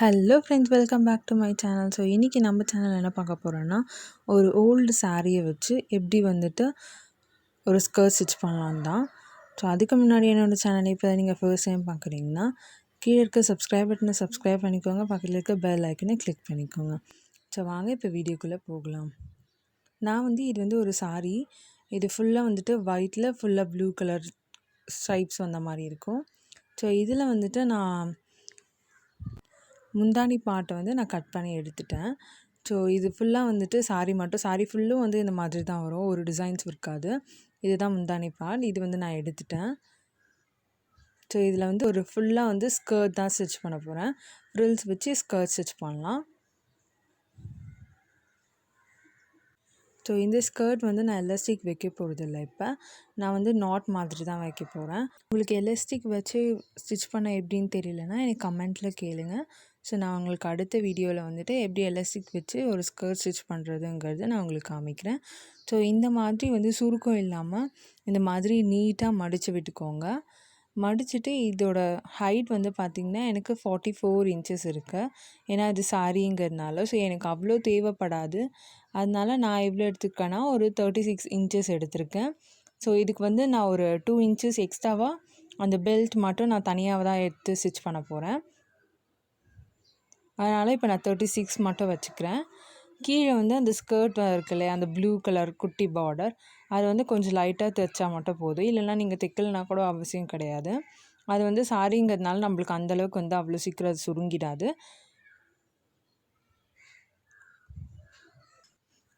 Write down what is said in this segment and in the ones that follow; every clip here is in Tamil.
Hello friends, welcome back to my channel. So இன்றைக்கி நம்ம சேனல் என்ன பார்க்க போகிறோன்னா, ஒரு ஓல்டு சாரியை வச்சு எப்படி வந்துட்டு ஒரு ஸ்கர்ட் ஸ்டிச் பண்ணலான்னு தான். ஸோ அதுக்கு முன்னாடி என்னோடய சேனலை இப்போ நீங்கள் ஃபர்ஸ்ட் டைம் பார்க்குறீங்கன்னா, கீழே இருக்க சப்ஸ்கிரைப் பட்டனை சப்ஸ்கிரைப் பண்ணிக்கோங்க, பக்கத்தில் இருக்க பெல் ஐக்கனை கிளிக் பண்ணிக்கோங்க. ஸோ வாங்க இப்போ வீடியோக்குள்ளே போகலாம். இது வந்து ஒரு சாரீ. இது ஃபுல்லாக வந்துட்டு ஒயிட்டில் ஃபுல்லாக ப்ளூ கலர் ஸ்ட்ரைப்ஸ் வந்த மாதிரி இருக்கும். ஸோ இதில் வந்துட்டு நான் முந்தானி பார்ட்டை வந்து நான் கட் பண்ணி எடுத்துட்டேன். ஸோ இது ஃபுல்லாக வந்துட்டு சாரீ ஃபுல்லும் வந்து இந்த மாதிரி தான் வரும், ஒரு டிசைன்ஸ் இருக்காது. இதுதான் முந்தானி பார்ட். இது வந்து நான் எடுத்துட்டேன். ஸோ இதில் வந்து ஒரு ஃபுல்லாக வந்து ஸ்கர்ட் தான் ஸ்டிச் பண்ண போகிறேன். ஃப்ரில்ஸ் வச்சு ஸ்கர்ட் ஸ்டிச் பண்ணலாம். ஸோ இந்த ஸ்கர்ட் வந்து நான் எலாஸ்டிக் வைக்க போகிறதில்ல. இப்போ நான் வந்து நாட் மாதிரி தான் வைக்க போகிறேன். உங்களுக்கு எலாஸ்டிக் வச்சு ஸ்டிச் பண்ண எப்படின்னு தெரியலனா எனக்கு கமெண்ட்டில் கேளுங்க. ஸோ நான் உங்களுக்கு அடுத்த வீடியோவில் வந்துட்டு எப்படி எலாஸ்டிக் வச்சு ஒரு ஸ்கர்ட் ஸ்டிச் பண்ணுறதுங்கிறது நான் உங்களுக்கு காமிக்கிறேன். ஸோ இந்த மாதிரி வந்து சுருக்கம் இல்லாமல் இந்த மாதிரி நீட்டாக மடித்து விட்டுக்கோங்க. மடிச்சுட்டு இதோட ஹைட் வந்து பார்த்திங்கன்னா எனக்கு 44 இன்ச்சஸ் இருக்குது. ஏன்னா இது சாரீங்கிறதுனால. ஸோ எனக்கு அவ்வளோ தேவைப்படாது. அதனால நான் எவ்வளோ எடுத்துருக்கேன்னா ஒரு 36 இன்ச்சஸ் எடுத்திருக்கேன். ஸோ இதுக்கு வந்து நான் ஒரு 2 இன்ச்சஸ் எக்ஸ்ட்ராவாக அந்த பெல்ட் மட்டும் நான் தனியாக தான் எடுத்து ஸ்டிச் பண்ண போகிறேன். அதனால் இப்போ நான் 36 மட்டும் வச்சுக்கிறேன். கீழே வந்து அந்த ஸ்கர்ட் இருக்கு இல்லையா, அந்த ப்ளூ கலர் குட்டி பார்டர், அது வந்து கொஞ்சம் லைட்டாக தைச்சா மட்டும் போதும். இல்லைனா நீங்கள் தைக்கலனா கூட அவசியம் கிடையாது. அது வந்து சாரிங்கிறதுனால நம்மளுக்கு அந்தளவுக்கு வந்து அவ்வளோ சீக்கிரம் அது சுருங்கிடாது.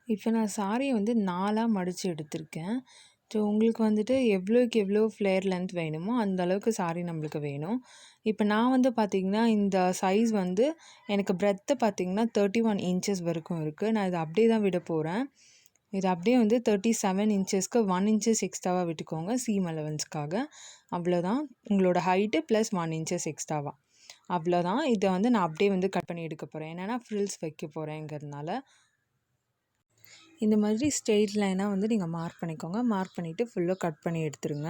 இப்போ நான் சாரியை வந்து 4ஆக மடித்து எடுத்திருக்கேன். ஸோ உங்களுக்கு வந்துட்டு எவ்வளோக்கு எவ்வளோ ஃப்ளேர் லென்த் வேணுமோ அந்த அளவுக்கு சாரி நம்மளுக்கு வேணும். இப்போ நான் வந்து பார்த்திங்கன்னா இந்த சைஸ் வந்து எனக்கு பிரெத்து பார்த்திங்கன்னா 31 இன்ச்சஸ் வரைக்கும் இருக்குது. நான் இதை அப்படியே தான் விட போகிறேன். இது அப்படியே வந்து 37 இன்ச்சஸ்க்கு 1 இன்ச்சஸ் எக்ஸ்ட்ராவாக விட்டுக்கோங்க, சீம் அலவன்ஸ்க்காக. அவ்வளோதான். உங்களோட ஹைட்டு ப்ளஸ் 1 இன்ச்சஸ் எக்ஸ்ட்ராவாக, அவ்வளோதான். இதை வந்து நான் அப்படியே வந்து கட் பண்ணி எடுக்க போகிறேன். என்னென்னா ஃப்ரில்ஸ் வைக்க போகிறேங்கிறதுனால. இந்த மாதிரி ஸ்ட்ரெயிட் லைனாக வந்து நீங்கள் மார்க் பண்ணிக்கோங்க. மார்க் பண்ணிவிட்டு ஃபுல்லாக கட் பண்ணி எடுத்துருங்க.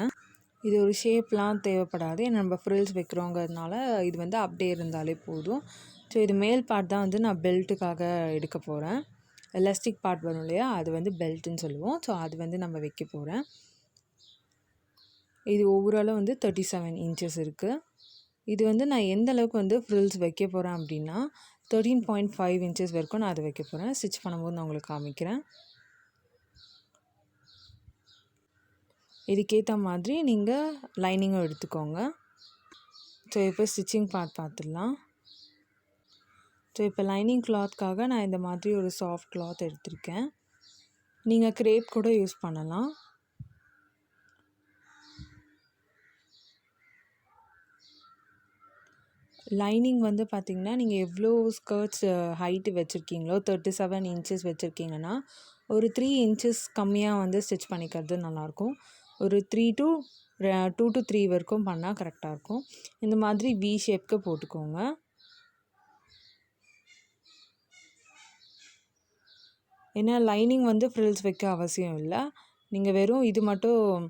இது ஒரு ஷேப்லாம் தேவைப்படாது. நம்ம ஃப்ரில்ஸ் வைக்கிறோங்கிறதுனால இது வந்து அப்படியே இருந்தாலே போதும். ஸோ இது மேல் பார்ட் தான் வந்து நான் பெல்ட்டுக்காக எடுக்க போகிறேன். எலாஸ்டிக் பார்ட் வரும் இல்லையா, அது வந்து பெல்ட்டுன்னு சொல்லுவோம். ஸோ அது வந்து நம்ம வைக்க போகிறேன். இது ஓவராலாக வந்து 37 இன்ச்சஸ் இருக்குது. இது வந்து நான் எந்த அளவுக்கு வந்து ஃப்ரில்ஸ் வைக்க போகிறேன் அப்படின்னா 13.5 இன்ச்சஸ் வரைக்கும் நான் அதை வைக்க போகிறேன். ஸ்டிச் பண்ணும்போது நான் உங்களுக்கு காமிக்கிறேன். இதுக்கேற்ற மாதிரி நீங்கள் லைனிங்கும் எடுத்துக்கோங்க. ஸோ இப்போ ஸ்டிச்சிங் பார்ட் பார்த்துடலாம். ஸோ இப்போ லைனிங் கிளாத்க்காக நான் இந்த மாதிரி ஒரு சாஃப்ட் கிளாத் எடுத்திருக்கேன். நீங்கள் க்ரேப் கூட யூஸ் பண்ணலாம். லைனிங் வந்து பார்த்திங்கன்னா நீங்கள் எவ்வளோ ஸ்கர்ட்ஸ் ஹைட்டு வச்சுருக்கீங்களோ 37 இன்ச்சஸ் வச்சுருக்கீங்கன்னா ஒரு 3 இன்ச்சஸ் கம்மியாக வந்து ஸ்டிச் பண்ணிக்கிறது நல்லாயிருக்கும். ஒரு 2 to 3 வரைக்கும் பண்ணால் கரெக்டாக இருக்கும். இந்த மாதிரி வி ஷேப்க்கு போட்டுக்கோங்க. ஏன்னா லைனிங் வந்து ஃப்ரில்ஸ் வைக்க அவசியம் இல்லை. நீங்கள் வெறும் இது மட்டும்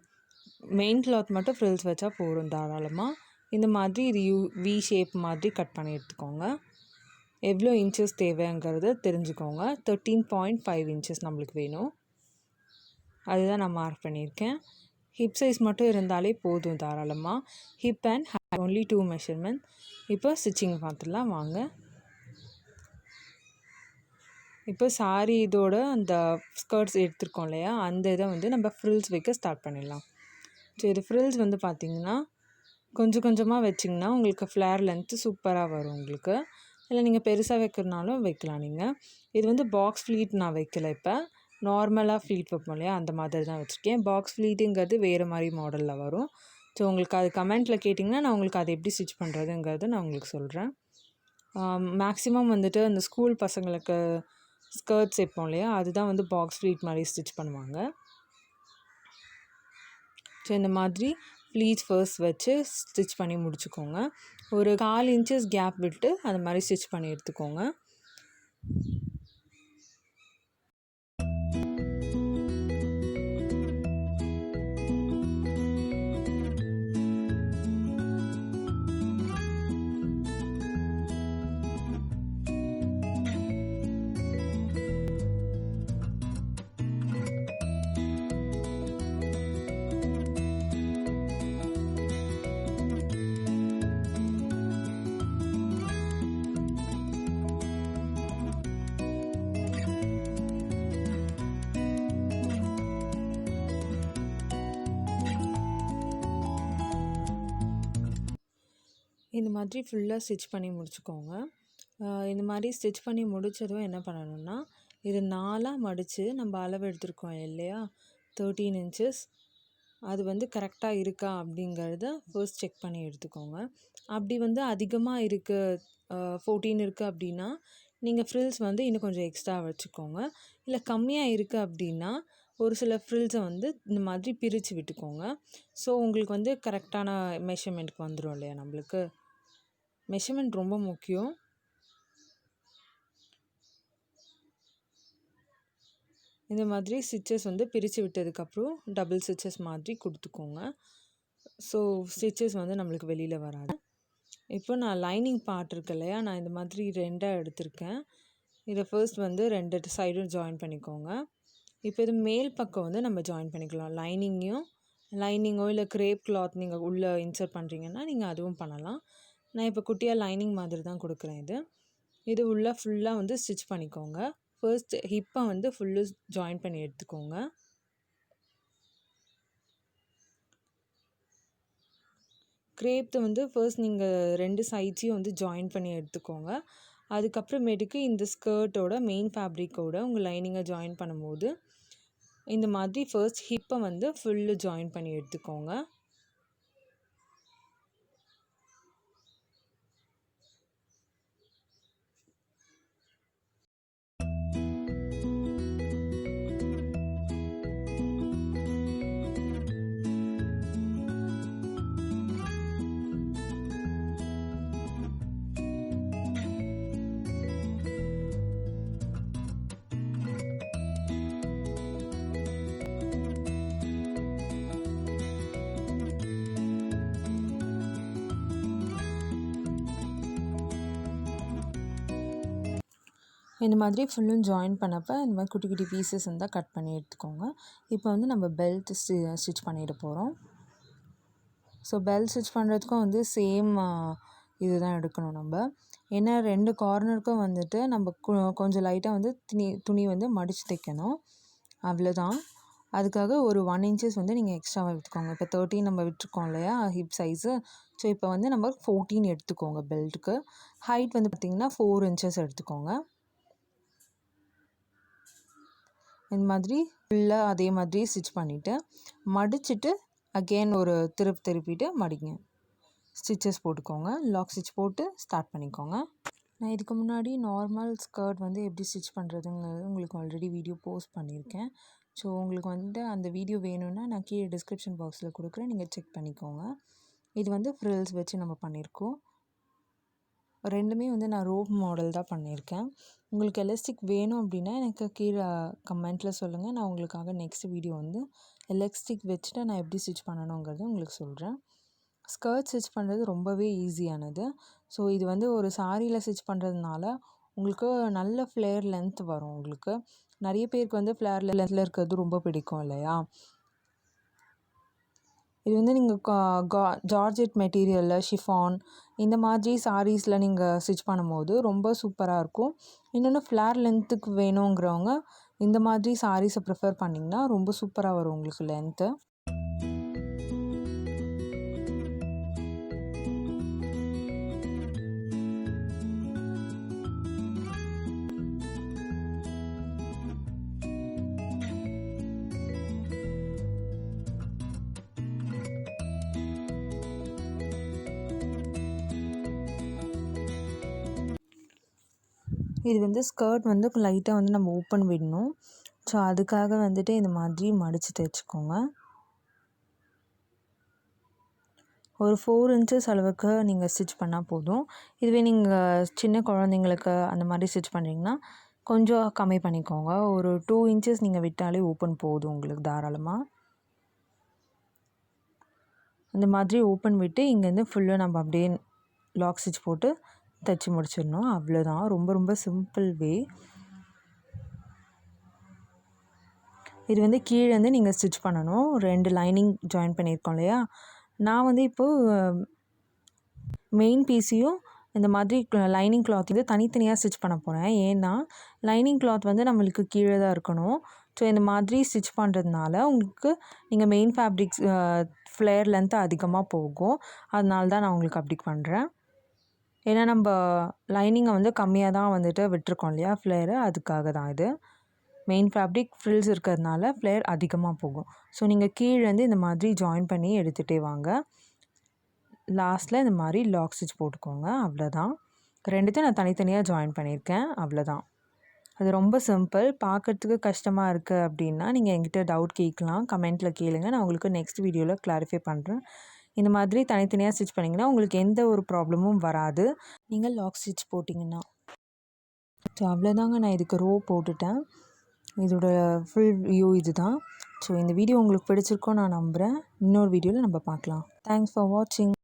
மெயின் கிளாத் மட்டும் ஃப்ரில்ஸ் வச்சா போதும் தாராளமாக. இந்த மாதிரி இது வி ஷேப் மாதிரி கட் பண்ணி எடுத்துக்கோங்க. எவ்வளோ இன்ச்சஸ் தேவைங்கிறத தெரிஞ்சுக்கோங்க. 13.5 இன்ச்சஸ் நம்மளுக்கு வேணும். அதுதான் நான் மார்க் பண்ணியிருக்கேன். ஹிப் சைஸ் மட்டும் இருந்தாலே போதும் தாராளமாக. Hip and hair only 2 measurement. இப்போ ஸ்டிச்சிங் பார்த்துடலாம் வாங்க. இப்போ சாரீ இதோட அந்த ஸ்கர்ட்ஸ் எடுத்துருக்கோம் இல்லையா, அந்த இதை வந்து நம்ம ஃப்ரில்ஸ் வைக்க ஸ்டார்ட் பண்ணிடலாம். ஸோ இது ஃப்ரில்ஸ் வந்து பார்த்திங்கன்னா கொஞ்சம் கொஞ்சமாக வச்சிங்கன்னா உங்களுக்கு ஃப்ளேர் லென்த்து சூப்பராக வரும் உங்களுக்கு. இல்லை நீங்கள் பெருசாக வைக்கிறனாலும் வைக்கலாம் நீங்கள். இது வந்து பாக்ஸ் ஃப்ளீட் நான் வைக்கல. இப்போ நார்மலாக ஃப்ளீட் வைப்போம் இல்லையா, அந்த மாதிரி தான் வச்சுருக்கேன். பாக்ஸ் ஃப்ளீட்டுங்கிறது வேறு மாதிரி மாடலில் வரும். ஸோ உங்களுக்கு அது கமெண்ட்டில் கேட்டிங்கன்னா நான் உங்களுக்கு அதை எப்படி ஸ்டிச் பண்ணுறதுங்கிறது நான் உங்களுக்கு சொல்கிறேன். மேக்ஸிமம் வந்துட்டு அந்த ஸ்கூல் பசங்களுக்கு ஸ்கர்ட்ஸ் வைப்போம் இல்லையா, அதுதான் வந்து பாக்ஸ் ஃப்ளீட் மாதிரி ஸ்டிச் பண்ணுவாங்க. ஸோ இந்த மாதிரி ப்ளீட்ஸ் ஃபர்ஸ்ட் வச்சு ஸ்டிச் பண்ணி முடிச்சுக்கோங்க. ஒரு 4 இன்ச்சஸ் கேப் விட்டு அந்த மாதிரி ஸ்டிச் பண்ணி எடுத்துக்கோங்க. இந்த மாதிரி ஃபுல்லாக ஸ்டிச் பண்ணி முடிச்சுக்கோங்க. இந்த மாதிரி ஸ்டிச் பண்ணி முடிச்சதும் என்ன பண்ணணும்னா, இது 4ஆ மடித்து நம்ம அளவு எடுத்துருக்கோம் இல்லையா, 13 இன்ச்சஸ். அது வந்து கரெக்டாக இருக்கா அப்படிங்கிறத ஃபர்ஸ்ட் செக் பண்ணி எடுத்துக்கோங்க. அப்படி வந்து அதிகமாக இருக்குது, 14 இருக்குது அப்படின்னா நீங்கள் ஃப்ரில்ஸ் வந்து இன்னும் கொஞ்சம் எக்ஸ்ட்ரா வச்சுக்கோங்க. இல்லை கம்மியாக இருக்குது அப்படின்னா ஒரு சில ஃப்ரில்ஸை வந்து இந்த மாதிரி பிரித்து விட்டுக்கோங்க. ஸோ உங்களுக்கு வந்து கரெக்டான மெஷர்மெண்ட்க்கு வந்துடும் இல்லையா. நம்மளுக்கு மெஷர்மெண்ட் ரொம்ப முக்கியம். இந்த மாதிரி ஸ்டிச்சஸ் வந்து பிரித்து விட்டதுக்கப்புறம் டபுள் ஸ்டிச்சஸ் மாதிரி கொடுத்துக்கோங்க. ஸோ ஸ்டிச்சஸ் வந்து நம்மளுக்கு வெளியில் வராது. இப்போ நான் லைனிங் பார்ட் இருக்கு இல்லையா, நான் இந்த மாதிரி 2ஆக எடுத்திருக்கேன். இதை ஃபர்ஸ்ட் வந்து 2 சைடும் ஜாயின் பண்ணிக்கோங்க. இப்போ இது மேல் பக்கம் வந்து நம்ம ஜாயின் பண்ணிக்கலாம். லைனிங்கோ இல்லை கிரேப் கிளாத் நீங்கள் உள்ளே இன்சர்ட் பண்ணுறீங்கன்னா நீங்கள் அதுவும் பண்ணலாம். நான் இப்போ குட்டியாக லைனிங் மாதிரி தான் கொடுக்குறேன். இது உள்ளே ஃபுல்லாக வந்து ஸ்டிச் பண்ணிக்கோங்க. ஃபர்ஸ்ட் ஹிப்பை வந்து ஃபுல்லு ஜாயின் பண்ணி எடுத்துக்கோங்க. கிரேப்த்தை வந்து ஃபர்ஸ்ட் நீங்கள் 2 சைட்ஸையும் வந்து ஜாயின் பண்ணி எடுத்துக்கோங்க. அதுக்கப்புறமேட்டுக்கு இந்த ஸ்கர்ட்டோட மெயின் ஃபேப்ரிக்கோட உங்கள் லைனிங்கை ஜாயின் பண்ணும்போது இந்த மாதிரி ஃபர்ஸ்ட் ஹிப்பை வந்து ஃபுல்லு ஜாயின் பண்ணி எடுத்துக்கோங்க. இந்த மாதிரி ஃபுல்லும் ஜாயின் பண்ணப்போ இந்த மாதிரி குட்டி குட்டி பீசஸ் இருந்தால் கட் பண்ணி எடுத்துக்கோங்க. இப்போ வந்து நம்ம பெல்ட் ஸ்டிச் பண்ணிட போகிறோம். ஸோ பெல்ட் ஸ்டிச் பண்ணுறதுக்கும் வந்து சேம் இதுதான் எடுக்கணும் நம்ம. ஏன்னா 2 கார்னருக்கும் வந்துட்டு நம்ம கொஞ்சம் லைட்டாக வந்து துணி வந்து மடித்து தைக்கணும், அவ்வளோதான். அதுக்காக ஒரு 1 இன்ச்சஸ் வந்து நீங்கள் எக்ஸ்ட்ராவாக எடுத்துக்கோங்க. இப்போ 13 நம்ம விட்டுருக்கோம் இல்லையா ஹிப் சைஸு. ஸோ இப்போ வந்து நம்ம 14 எடுத்துக்கோங்க. பெல்ட்டுக்கு ஹைட் வந்து பார்த்திங்கன்னா 4 இன்ச்சஸ் எடுத்துக்கோங்க. இந்த மாதிரி ஃபுல்லாக அதே மாதிரி ஸ்டிச் பண்ணிவிட்டு மடிச்சுட்டு அகெயின் ஒரு திருப்பிட்டு மடிங்க. ஸ்டிச்சஸ் போட்டுக்கோங்க. லாக் ஸ்டிச் போட்டு ஸ்டார்ட் பண்ணிக்கோங்க. நான் இதுக்கு முன்னாடி நார்மல் ஸ்கர்ட் வந்து எப்படி ஸ்டிச் பண்ணுறதுங்கிறது உங்களுக்கு ஆல்ரெடி வீடியோ போஸ்ட் பண்ணியிருக்கேன். ஸோ உங்களுக்கு வந்து அந்த வீடியோ வேணும்னா நான் கீழே டிஸ்கிரிப்ஷன் பாக்ஸில் கொடுக்குறேன், நீங்கள் செக் பண்ணிக்கோங்க. இது வந்து ஃப்ரில்ஸ் வச்சு நம்ம பண்ணியிருக்கோம். 2மே வந்து நான் ரோப் மாடல் தான் பண்ணியிருக்கேன். உங்களுக்கு எலாஸ்டிக் வேணும் அப்படின்னா எனக்கு கீழே கமெண்ட்டில் சொல்லுங்கள். நான் உங்களுக்காக நெக்ஸ்ட் வீடியோ வந்து எலாஸ்டிக் வச்சுட்டு நான் எப்படி ஸ்டிச் பண்ணணுங்கிறது உங்களுக்கு சொல்கிறேன். ஸ்கர்ட் ஸ்டிச் பண்ணுறது ரொம்பவே ஈஸியானது. ஸோ இது வந்து ஒரு சாரியில் ஸ்டிச் பண்ணுறதுனால உங்களுக்கு நல்ல ஃப்ளேர் லென்த் வரும். உங்களுக்கு நிறைய பேருக்கு வந்து ஃப்ளேர் லென்த்தில் இருக்கிறது ரொம்ப பிடிக்கும் இல்லையா. இது வந்து நீங்கள் ஜார்ஜெட் மெட்டீரியலில் ஷிஃபான் இந்த மாதிரி சாரீஸில் நீங்கள் ஸ்டிச் பண்ணும்போது ரொம்ப சூப்பராக இருக்கும். இன்னொன்று ஃப்ளேர் லென்த்துக்கு வேணுங்கிறவங்க இந்த மாதிரி சாரீஸை ப்ரிஃபர் பண்ணிங்கன்னா ரொம்ப சூப்பராக வரும் உங்களுக்கு லென்த்து. இது வந்து ஸ்கர்ட் வந்து லைட்டாக வந்து நம்ம ஓப்பன் விடணும். ஸோ அதுக்காக வந்துட்டு இந்த மாதிரி மடித்து தைச்சிக்கோங்க. ஒரு 4 இன்ச்சஸ் அளவுக்கு நீங்கள் ஸ்டிச் பண்ணால் போதும். இதுவே நீங்கள் சின்ன குழந்தைங்களுக்கு அந்த மாதிரி ஸ்டிச் பண்ணுறீங்கன்னா கொஞ்சம் கம்மி பண்ணிக்கோங்க. ஒரு 2 இன்ச்சஸ் நீங்கள் விட்டாலே ஓப்பன் போதும் உங்களுக்கு தாராளமாக. இந்த மாதிரி ஓப்பன் விட்டு இங்கேருந்து ஃபுல்லாக நம்ம அப்படியே லாக் ஸ்டிச் போட்டு தைச்சி முடிச்சிடணும், அவ்வளோதான். ரொம்ப ரொம்ப சிம்பிள் வே. இது வந்து கீழே வந்து நீங்கள் ஸ்டிச் பண்ணணும். 2 லைனிங் ஜாயின் பண்ணியிருக்கோம் இல்லையா. நான் வந்து இப்போது மெயின் பீஸையும் இந்த மாதிரி லைனிங் கிளாத் வந்து தனித்தனியாக ஸ்டிச் பண்ண போகிறேன். ஏன்னா லைனிங் கிளாத் வந்து நம்மளுக்கு கீழே தான் இருக்கணும். ஸோ இந்த மாதிரி ஸ்டிச் பண்ணுறதுனால உங்களுக்கு நீங்கள் மெயின் ஃபேப்ரிக்ஸ் ஃப்ளேர் லென்த்து அதிகமாக போகும். அதனால தான் நான் உங்களுக்கு அப்படி பண்ணுறேன். ஏன்னா நம்ம லைனிங்கை வந்து கம்மியாக தான் வந்துட்டு விட்டுருக்கோம் இல்லையா ஃப்ளேரு, அதுக்காக தான் இது. மெயின் ஃபேப்ரிக் ஃப்ரில்ஸ் இருக்கிறதுனால ஃப்ளேர் அதிகமாக போகும். ஸோ நீங்கள் கீழேருந்து இந்த மாதிரி ஜாயின் பண்ணி எடுத்துகிட்டே வாங்க. லாஸ்ட்டில் இந்த மாதிரி லாக் ஸ்டிச் போட்டுக்கோங்க. அவ்வளோதான். ரெண்டுத்தையும் நான் தனித்தனியாக ஜாயின் பண்ணியிருக்கேன். அவ்வளோதான். அது ரொம்ப சிம்பிள். பார்க்குறதுக்கு கஷ்டமாக இருக்குது அப்படின்னா நீங்கள் என்கிட்ட டவுட் கேட்கலாம். கமெண்ட்டில் கேளுங்க. நான் உங்களுக்கு நெக்ஸ்ட் வீடியோவில் கிளாரிஃபை பண்ணுறேன். இந்த மாதிரி தனித்தனியாக ஸ்டிச் பண்ணிங்கன்னா உங்களுக்கு எந்த ஒரு ப்ராப்ளமும் வராது நீங்கள் லாக் ஸ்டிச் போட்டிங்கன்னா. ஸோ அவ்வளோதாங்க. நான் இதுக்கு ரோ போட்டுட்டேன். இதோட ஃபுல் வியூ இது தான். ஸோ இந்த வீடியோ உங்களுக்கு பிடிச்சிருக்கோன்னு நான் நம்புகிறேன். இன்னொரு வீடியோவில் நம்ம பார்க்கலாம். தேங்க்ஸ் ஃபார் வாட்சிங்.